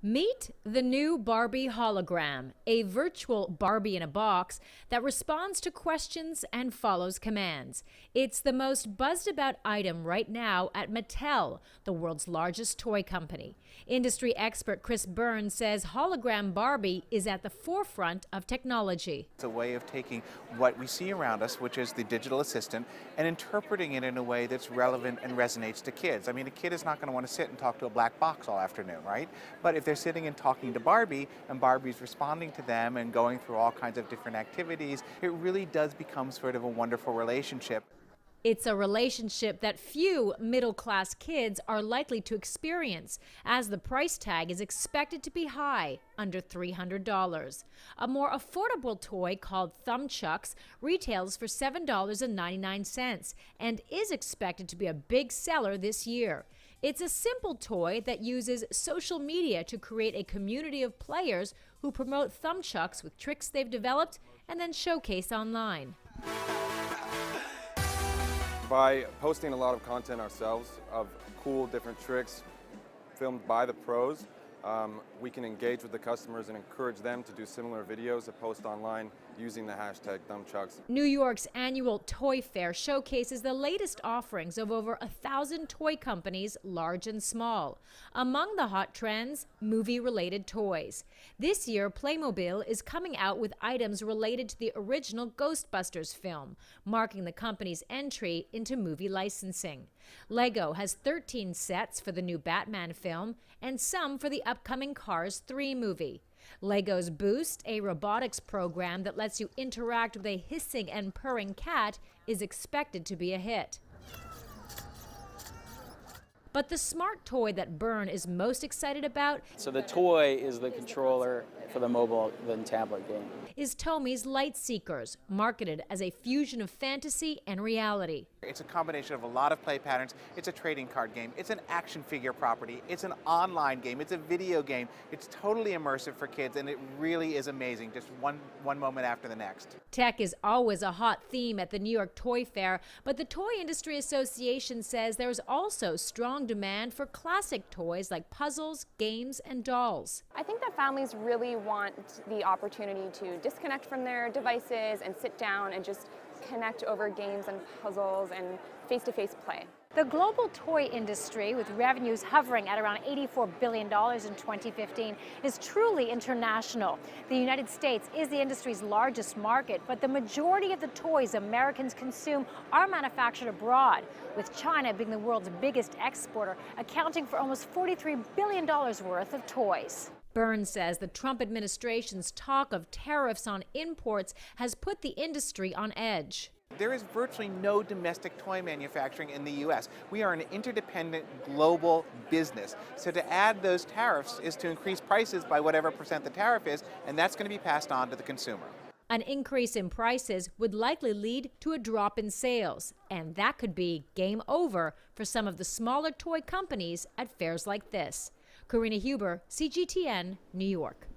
Meet the new Barbie Hologram, a virtual Barbie in a box that responds to questions and follows commands. It's the most buzzed about item right now at Mattel, the world's largest toy company. Industry expert Chris Burns says hologram Barbie is at the forefront of technology. It's a way of taking what we see around us, which is the digital assistant, and interpreting it in a way that's relevant and resonates to kids. I mean, a kid is not going to want to sit and talk to a black box all afternoon, right? But if they're sitting and talking to Barbie, and Barbie's responding to them and going through all kinds of different activities, it really does become sort of a wonderful relationship. It's a relationship that few middle-class kids are likely to experience, as the price tag is expected to be high, under $300. A more affordable toy called Thum shucks retails for $7.99 and is expected to be a big seller this year. It's a simple toy that uses social media to create a community of players who promote Thum shucks with tricks they've developed and then showcase online. By posting a lot of content ourselves of cool different tricks filmed by the pros, we can engage with the customers and encourage them to do similar videos to post online using the hashtag #ThumShucks. New York's annual toy fair showcases the latest offerings of over 1,000 toy companies, large and small. Among the hot trends, movie-related toys. This year, Playmobil is coming out with items related to the original Ghostbusters film, marking the company's entry into movie licensing. Lego has 13 sets for the new Batman film and some for the upcoming Cars 3 movie. Lego's Boost, a robotics program that lets you interact with a hissing and purring cat, is expected to be a hit. But the smart toy that Byrne is most excited about, so the toy is the controller for the mobile and tablet game, is Tommy's Light Seekers, marketed as a fusion of fantasy and reality. It's a combination of a lot of play patterns. It's a trading card game. It's an action figure property. It's an online game. It's a video game. It's totally immersive for kids, and it really is amazing, just one moment after the next. Tech is always a hot theme at the New York Toy Fair, but the Toy Industry Association says there's also strong demand for classic toys like puzzles, games, and dolls. I think that families really want the opportunity to disconnect from their devices and sit down and just connect over games and puzzles and face-to-face play. The global toy industry, with revenues hovering at around $84 billion in 2015, is truly international. The United States is the industry's largest market, but the majority of the toys Americans consume are manufactured abroad, with China being the world's biggest exporter, accounting for almost $43 billion worth of toys. Burns says the Trump administration's talk of tariffs on imports has put the industry on edge. There is virtually no domestic toy manufacturing in the U.S. We are an interdependent global business. So to add those tariffs is to increase prices by whatever percent the tariff is, and that's going to be passed on to the consumer. An increase in prices would likely lead to a drop in sales, and that could be game over for some of the smaller toy companies at fairs like this. Karina Huber, CGTN, New York.